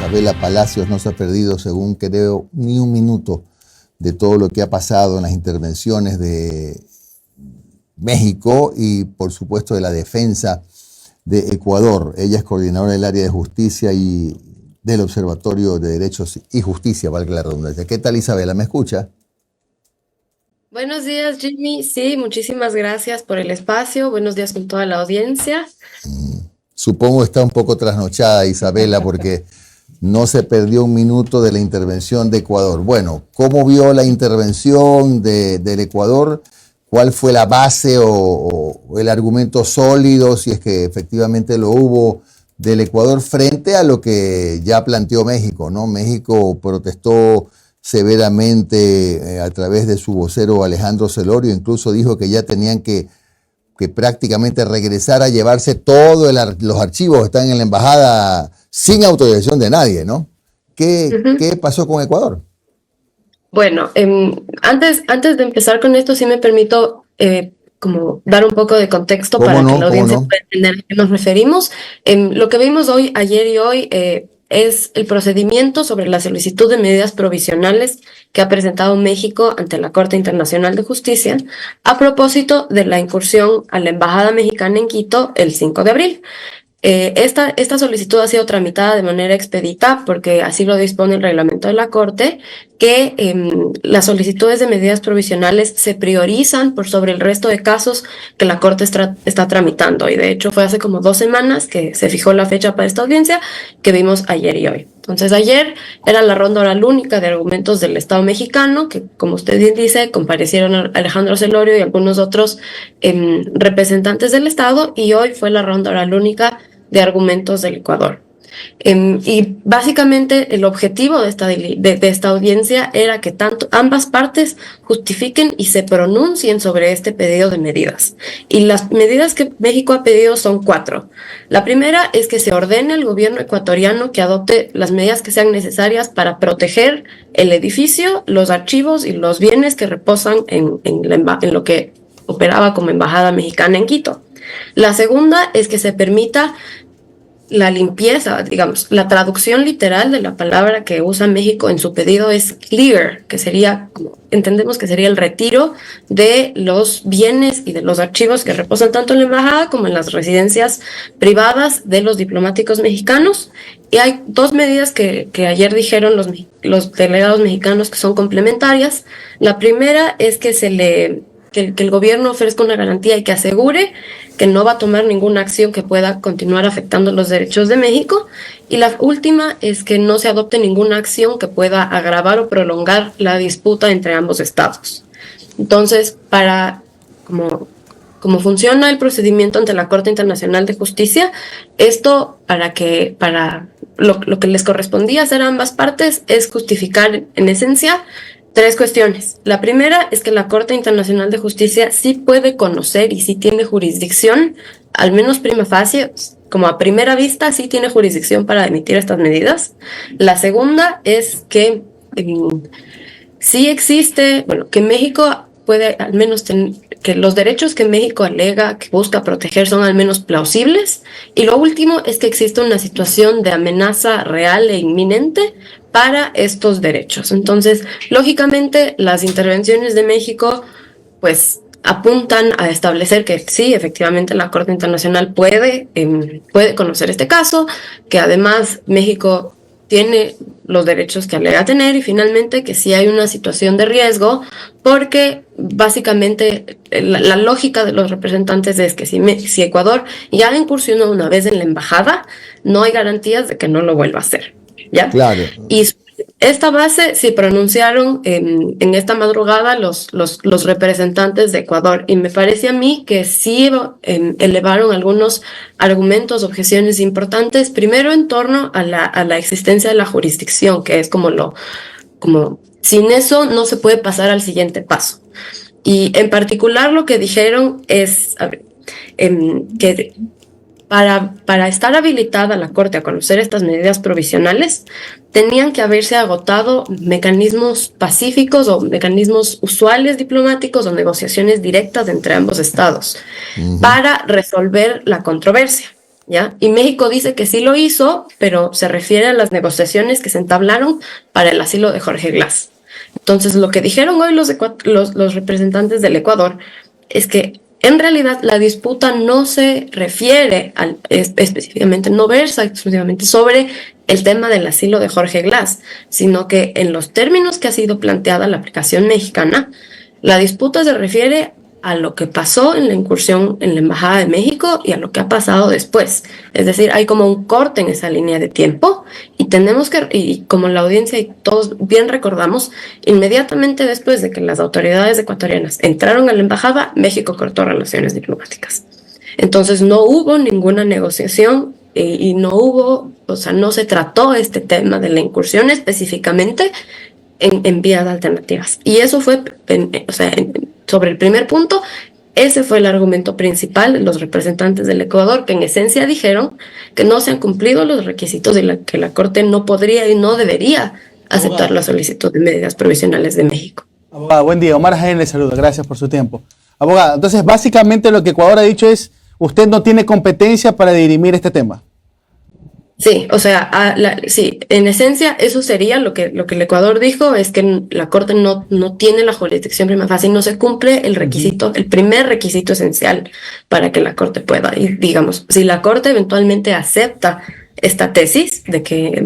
Isabela Palacios no se ha perdido, según creo, ni un minuto de todo lo que ha pasado en las intervenciones de México y, por supuesto, de la defensa de Ecuador. Ella es coordinadora del área de justicia y del Observatorio de Derechos y Justicia, valga la redundancia. ¿Qué tal, Isabela? ¿Me escucha? Buenos días, Jimmy. Sí, muchísimas gracias por el espacio. Buenos días con toda la audiencia. Supongo está un poco trasnochada, Isabela, porque no se perdió un minuto de la intervención de Ecuador. Bueno, ¿cómo vio la intervención del Ecuador? ¿Cuál fue la base o el argumento sólido, si es que efectivamente lo hubo, del Ecuador frente a lo que ya planteó México, ¿no? México protestó severamente a través de su vocero Alejandro Celorio, incluso dijo que ya tenían que prácticamente regresar a llevarse todos los archivos que están en la embajada sin autorización de nadie, ¿no? Ujú. ¿Qué pasó con Ecuador? Bueno, antes de empezar con esto, sí me permito como dar un poco de contexto ¿Cómo para que no? la ¿Cómo audiencia no? pueda entender a qué nos referimos. Lo que vimos hoy, ayer y hoy es el procedimiento sobre la solicitud de medidas provisionales que ha presentado México ante la Corte Internacional de Justicia a propósito de la incursión a la Embajada Mexicana en Quito el 5 de abril. Esta solicitud ha sido tramitada de manera expedita porque así lo dispone el reglamento de la Corte, que las solicitudes de medidas provisionales se priorizan por sobre el resto de casos que la Corte está tramitando. Y de hecho fue hace como 2 semanas que se fijó la fecha para esta audiencia que vimos ayer y hoy. Entonces ayer era la ronda oral única de argumentos del Estado mexicano, que como usted bien dice, comparecieron Alejandro Celorio y algunos otros representantes del Estado, y hoy fue la ronda oral única de argumentos del Ecuador. Y básicamente el objetivo de esta audiencia era que ambas partes justifiquen y se pronuncien sobre este pedido de medidas. Y las medidas que México ha pedido son 4. La primera es que se ordene al gobierno ecuatoriano que adopte las medidas que sean necesarias para proteger el edificio, los archivos y los bienes que reposan en lo que operaba como Embajada Mexicana en Quito. La segunda es que se permita la limpieza, digamos, la traducción literal de la palabra que usa México en su pedido es clear, que sería, entendemos que sería el retiro de los bienes y de los archivos que reposan tanto en la embajada como en las residencias privadas de los diplomáticos mexicanos. Y hay 2 medidas que ayer dijeron los delegados mexicanos que son complementarias. La primera es que que el gobierno ofrezca una garantía y que asegure que no va a tomar ninguna acción que pueda continuar afectando los derechos de México. Y la última es que no se adopte ninguna acción que pueda agravar o prolongar la disputa entre ambos estados. Entonces, como funciona el procedimiento ante la Corte Internacional de Justicia, esto para lo que les correspondía hacer a ambas partes es justificar en esencia 3 cuestiones. La primera es que la Corte Internacional de Justicia sí puede conocer y sí tiene jurisdicción, al menos prima facie, como a primera vista, sí tiene jurisdicción para emitir estas medidas. La segunda es que sí existe, bueno, que México puede al menos que los derechos que México alega, que busca proteger, son al menos plausibles. Y lo último es que existe una situación de amenaza real e inminente para estos derechos. Entonces, lógicamente, las intervenciones de México, pues, apuntan a establecer que sí, efectivamente, la Corte Internacional puede conocer este caso, que además México tiene los derechos que alega tener, y finalmente que sí hay una situación de riesgo, porque básicamente la lógica de los representantes es que si Ecuador ya incursionó una vez en la embajada, no hay garantías de que no lo vuelva a hacer, ¿ya? Claro. Y esta base se pronunciaron en esta madrugada los representantes de Ecuador, y me parece a mí que sí elevaron algunos argumentos, objeciones importantes, primero en torno a la existencia de la jurisdicción, que es como sin eso no se puede pasar al siguiente paso. Y en particular lo que dijeron es que para estar habilitada la Corte a conocer estas medidas provisionales, tenían que haberse agotado mecanismos pacíficos o mecanismos usuales diplomáticos o negociaciones directas entre ambos estados para resolver la controversia. ¿ya? Y México dice que sí lo hizo, pero se refiere a las negociaciones que se entablaron para el asilo de Jorge Glass. Entonces, lo que dijeron hoy los representantes del Ecuador es que en realidad la disputa no se refiere específicamente, no versa exclusivamente sobre el tema del asilo de Jorge Glass, sino que en los términos que ha sido planteada la aplicación mexicana, la disputa se refiere a lo que pasó en la incursión en la Embajada de México y a lo que ha pasado después. Es decir, hay como un corte en esa línea de tiempo y tenemos que, y como la audiencia y todos bien recordamos, inmediatamente después de que las autoridades ecuatorianas entraron a la Embajada, México cortó relaciones diplomáticas. Entonces no hubo ninguna negociación y no hubo, o sea, no se trató este tema de la incursión específicamente en vías alternativas. Y eso fue, sobre el primer punto, ese fue el argumento principal de los representantes del Ecuador, que en esencia dijeron que no se han cumplido los requisitos y que la Corte no podría y no debería aceptar la solicitud de medidas provisionales de México. Abogada, buen día. Omar Jaén le saluda. Gracias por su tiempo. Abogada, entonces básicamente lo que Ecuador ha dicho es, usted no tiene competencia para dirimir este tema. Sí, o sea, sí, en esencia eso sería lo que el Ecuador dijo, es que la Corte no tiene la jurisdicción prima facie, no se cumple el requisito, el primer requisito esencial para que la Corte pueda. Y digamos, si la Corte eventualmente acepta esta tesis de que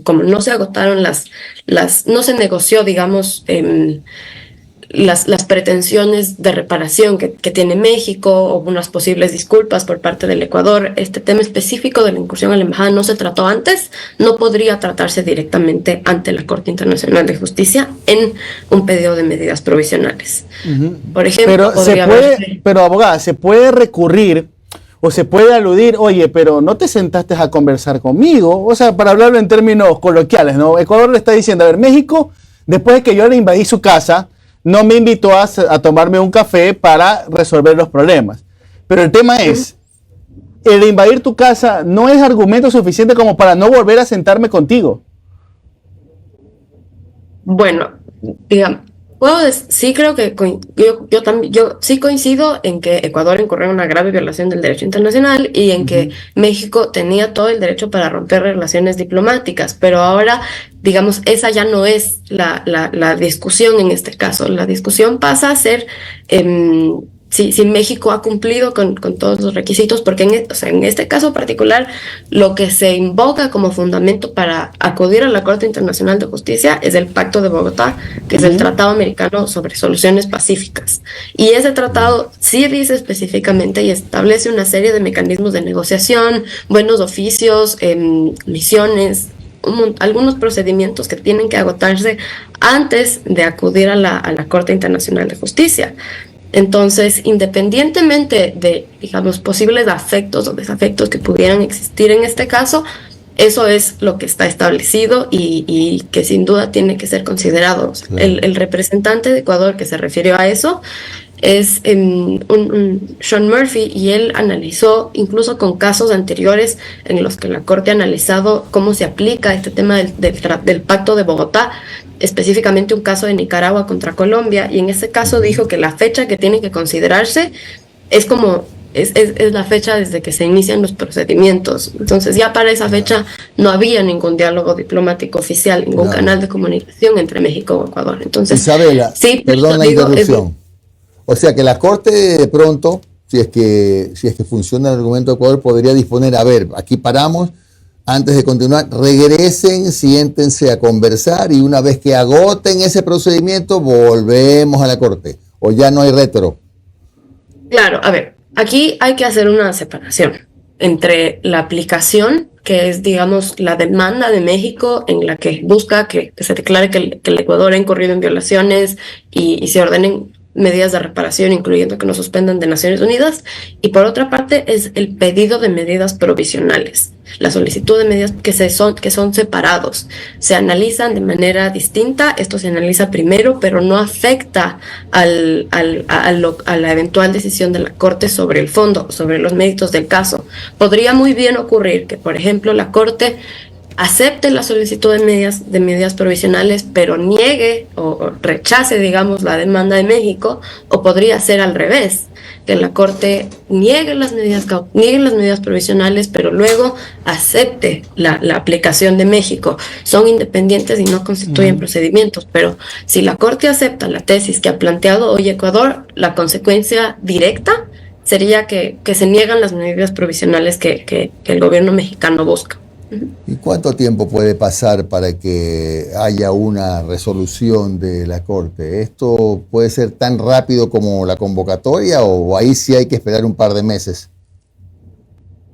como no se agotaron no se negoció, digamos, las pretensiones de reparación que tiene México o unas posibles disculpas por parte del Ecuador, este tema específico de la incursión a la embajada no se trató antes, no podría tratarse directamente ante la Corte Internacional de Justicia en un pedido de medidas provisionales. Por ejemplo, pero abogada, se puede recurrir o se puede aludir, oye, pero no te sentaste a conversar conmigo, o sea, para hablarlo en términos coloquiales, ¿no? Ecuador le está diciendo, a ver, México, después de que yo le invadí su casa, no me invitó a tomarme un café para resolver los problemas. Pero el tema es, el de invadir tu casa no es argumento suficiente como para no volver a sentarme contigo. Bueno, digamos, sí creo que yo sí coincido en que Ecuador incurrió en una grave violación del derecho internacional y en que México tenía todo el derecho para romper relaciones diplomáticas, pero ahora, digamos, esa ya no es la discusión en este caso. La discusión pasa a ser si México ha cumplido con todos los requisitos, porque en este caso particular lo que se invoca como fundamento para acudir a la Corte Internacional de Justicia es el Pacto de Bogotá, que es el Tratado Americano sobre Soluciones Pacíficas. Y ese tratado sí dice específicamente y establece una serie de mecanismos de negociación, buenos oficios, misiones, algunos procedimientos que tienen que agotarse antes de acudir a la Corte Internacional de Justicia. Entonces, independientemente de, digamos, posibles afectos o desafectos que pudieran existir en este caso, eso es lo que está establecido y que sin duda tiene que ser considerado. Claro. El representante de Ecuador que se refirió a eso es Sean Murphy, y él analizó incluso con casos anteriores en los que la Corte ha analizado cómo se aplica este tema del Pacto de Bogotá, específicamente un caso de Nicaragua contra Colombia, y en ese caso dijo que la fecha que tiene que considerarse es la fecha desde que se inician los procedimientos. Entonces ya para esa fecha no había ningún diálogo diplomático oficial, ningún canal de comunicación entre México y Ecuador. Entonces, Isabela, sí, perdón la interrupción. O sea que la Corte de pronto, si es que funciona el argumento de Ecuador, podría disponer, a ver, aquí paramos, antes de continuar, regresen, siéntense a conversar y una vez que agoten ese procedimiento, volvemos a la Corte. ¿O ya no hay retro? Claro, a ver, aquí hay que hacer una separación entre la aplicación, que es, digamos, la demanda de México en la que busca que se declare que el Ecuador ha incurrido en violaciones y se ordenen medidas de reparación, incluyendo que no suspendan de Naciones Unidas, y por otra parte es el pedido de medidas provisionales, la solicitud de medidas que son separados, se analizan de manera distinta. Esto se analiza primero, pero no afecta a la eventual decisión de la Corte sobre el fondo, sobre los méritos del caso. Podría muy bien ocurrir que, por ejemplo, la Corte acepte la solicitud de medidas provisionales, pero niegue o rechace, digamos, la demanda de México, o podría ser al revés, que la Corte niegue las medidas provisionales, pero luego acepte la aplicación de México. Son independientes y no constituyen procedimientos, pero si la Corte acepta la tesis que ha planteado hoy Ecuador, la consecuencia directa sería que se niegan las medidas provisionales que el gobierno mexicano busca. ¿Y cuánto tiempo puede pasar para que haya una resolución de la Corte? ¿Esto puede ser tan rápido como la convocatoria o ahí sí hay que esperar un par de meses?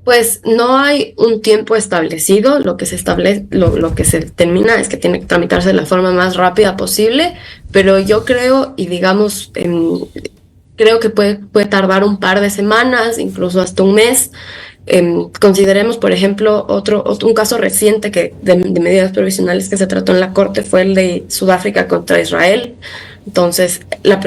Pues no hay un tiempo establecido. Lo que se establece, lo que se determina es que tiene que tramitarse de la forma más rápida posible, pero yo creo, y digamos, creo que puede tardar un par de semanas, incluso hasta un mes. Consideremos, por ejemplo, un caso reciente de medidas provisionales que se trató en la Corte fue el de Sudáfrica contra Israel. Entonces, la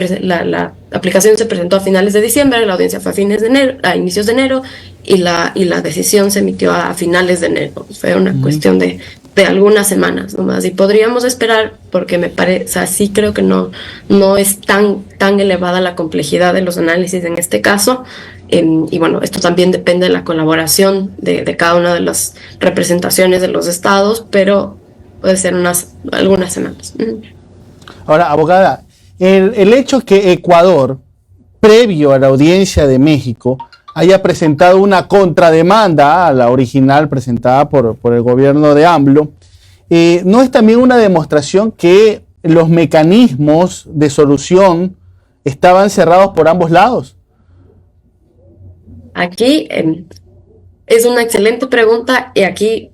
aplicación se presentó a finales de diciembre, la audiencia fue a inicios de enero, y la decisión se emitió a finales de enero. Fue una cuestión de algunas semanas nomás, y podríamos esperar, porque me parece, o sea, sí creo que no es tan elevada la complejidad de los análisis en este caso. Y bueno, esto también depende de la colaboración de cada una de las representaciones de los estados, pero puede ser algunas semanas. Ahora, abogada, el hecho que Ecuador, previo a la audiencia de México, haya presentado una contrademanda a la original presentada por el gobierno de AMLO, ¿no es también una demostración que los mecanismos de solución estaban cerrados por ambos lados? Aquí es una excelente pregunta, y aquí,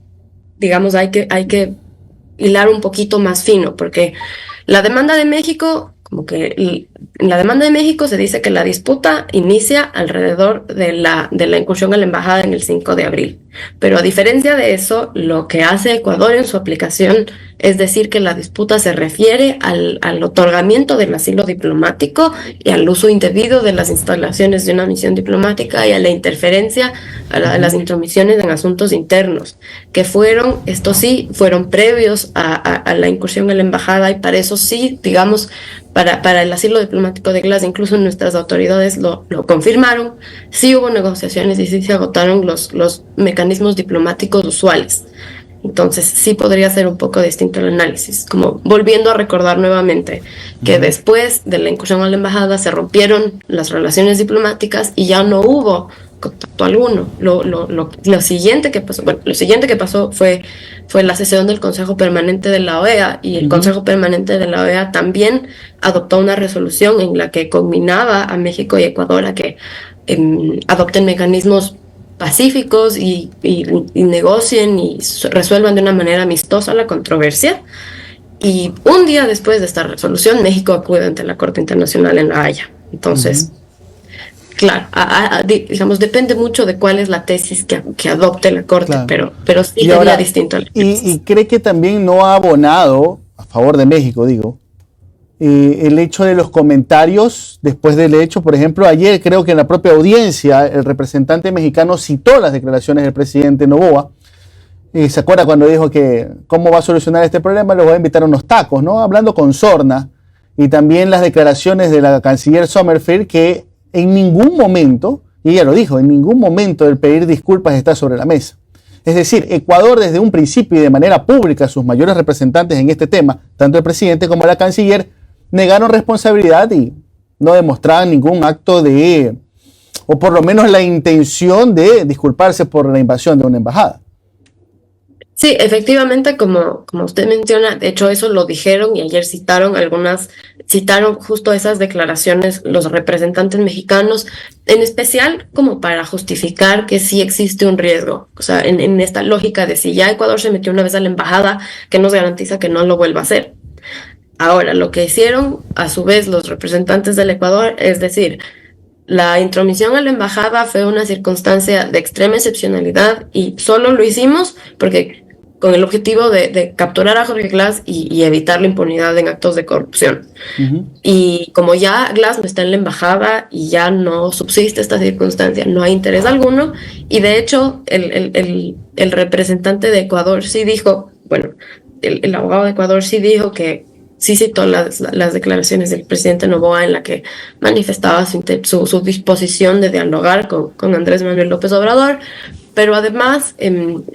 digamos, hay que hilar un poquito más fino, porque la demanda de México, en la demanda de México se dice que la disputa inicia alrededor de la incursión a la embajada en el 5 de abril. Pero a diferencia de eso, lo que hace Ecuador en su aplicación es decir que la disputa se refiere al otorgamiento del asilo diplomático y al uso indebido de las instalaciones de una misión diplomática y a la interferencia, a las intromisiones en asuntos internos, que estos sí, fueron previos a la incursión a la embajada, y para eso sí, digamos, para el asilo diplomático de Glass, incluso nuestras autoridades lo confirmaron. Sí hubo negociaciones y sí se agotaron los mecanismos diplomáticos usuales. Entonces sí podría ser un poco distinto el análisis, como volviendo a recordar nuevamente que después de la incursión a la embajada se rompieron las relaciones diplomáticas y ya no hubo contacto alguno. Lo siguiente que pasó fue la sesión del Consejo Permanente de la OEA, y el Consejo Permanente de la OEA también adoptó una resolución en la que conminaba a México y Ecuador a que adopten mecanismos pacíficos y negocien y resuelvan de una manera amistosa la controversia. Y un día después de esta resolución, México acude ante la Corte Internacional en La Haya. Entonces, claro, digamos, depende mucho de cuál es la tesis que adopte la Corte, claro. pero sí sería distinto. ¿Y cree que también no ha abonado, a favor de México, digo, el hecho de los comentarios después del hecho? Por ejemplo, ayer creo que en la propia audiencia el representante mexicano citó las declaraciones del presidente Noboa. ¿Se acuerda cuando dijo que cómo va a solucionar este problema? Los voy a invitar a unos tacos, ¿no? Hablando con sorna. Y también las declaraciones de la canciller Sommerfeld, que en ningún momento, y ella lo dijo, en ningún momento el pedir disculpas está sobre la mesa. Es decir, Ecuador desde un principio y de manera pública, sus mayores representantes en este tema, tanto el presidente como la canciller, negaron responsabilidad y no demostraban ningún acto o por lo menos la intención de disculparse por la invasión de una embajada. Sí, efectivamente, como usted menciona, de hecho eso lo dijeron, y ayer citaron justo esas declaraciones los representantes mexicanos, en especial como para justificar que sí existe un riesgo. O sea, en esta lógica de si ya Ecuador se metió una vez a la embajada, que nos garantiza que no lo vuelva a hacer. Ahora, lo que hicieron a su vez los representantes del Ecuador es decir, la intromisión a la embajada fue una circunstancia de extrema excepcionalidad y solo lo hicimos porque con el objetivo de capturar a Jorge Glass y evitar la impunidad en actos de corrupción. Y como ya Glass no está en la embajada y ya no subsiste esta circunstancia, no hay interés alguno, y de hecho el el representante de Ecuador sí dijo, bueno, el abogado de Ecuador sí dijo que sí citó las declaraciones del presidente Noboa en la que manifestaba su disposición de dialogar con Andrés Manuel López Obrador, pero además,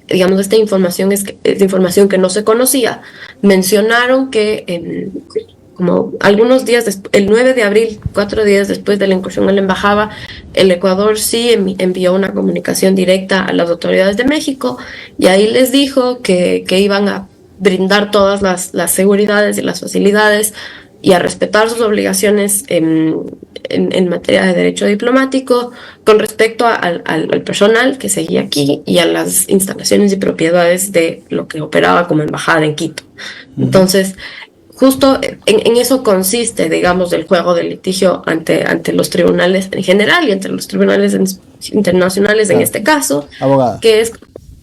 digamos, esta información es información que no se conocía. Mencionaron que como algunos días el 9 de abril, 4 días después de la incursión en la embajada, el Ecuador sí envió una comunicación directa a las autoridades de México y ahí les dijo que iban a brindar todas las seguridades y las facilidades y a respetar sus obligaciones en materia de derecho diplomático con respecto al personal que seguía aquí y a las instalaciones y propiedades de lo que operaba como embajada en Quito. Entonces, justo en eso consiste, digamos, el juego del litigio ante los tribunales en general y entre los tribunales internacionales en este caso, abogada, que es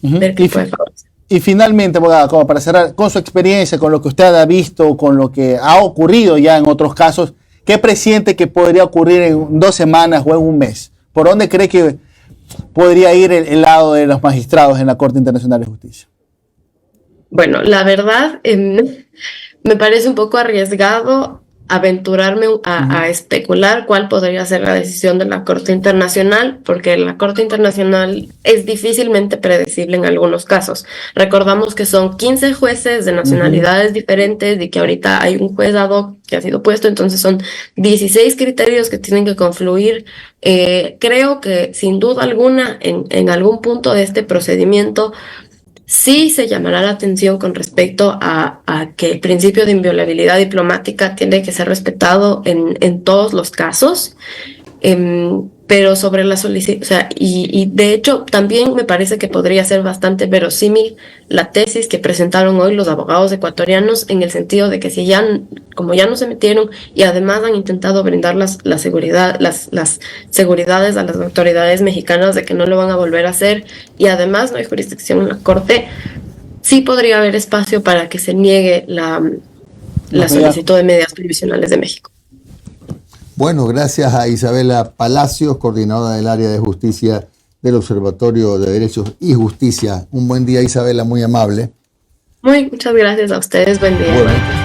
ver qué puede favorecer. Y finalmente, abogada, como para cerrar, con su experiencia, con lo que usted ha visto, con lo que ha ocurrido ya en otros casos, ¿qué presiente que podría ocurrir en 2 semanas o en un mes? ¿Por dónde cree que podría ir el lado de los magistrados en la Corte Internacional de Justicia? Bueno, la verdad, me parece un poco arriesgado aventurarme a especular cuál podría ser la decisión de la Corte Internacional, porque la Corte Internacional es difícilmente predecible en algunos casos. Recordamos que son 15 jueces de nacionalidades diferentes y que ahorita hay un juez ad hoc que ha sido puesto, entonces son 16 criterios que tienen que confluir. Creo que sin duda alguna en algún punto de este procedimiento sí se llamará la atención con respecto a que el principio de inviolabilidad diplomática tiene que ser respetado en todos los casos, pero sobre la solicitud, o sea, y de hecho también me parece que podría ser bastante verosímil la tesis que presentaron hoy los abogados ecuatorianos en el sentido de que si ya, como ya no se metieron y además han intentado brindar las seguridades a las autoridades mexicanas de que no lo van a volver a hacer y además no hay jurisdicción en la Corte, sí podría haber espacio para que se niegue la solicitud de medidas provisionales de México. Bueno, gracias a Isabela Palacios, coordinadora del área de justicia del Observatorio de Derechos y Justicia. Un buen día, Isabela, muy amable. Muchas gracias a ustedes, buen día. Bueno.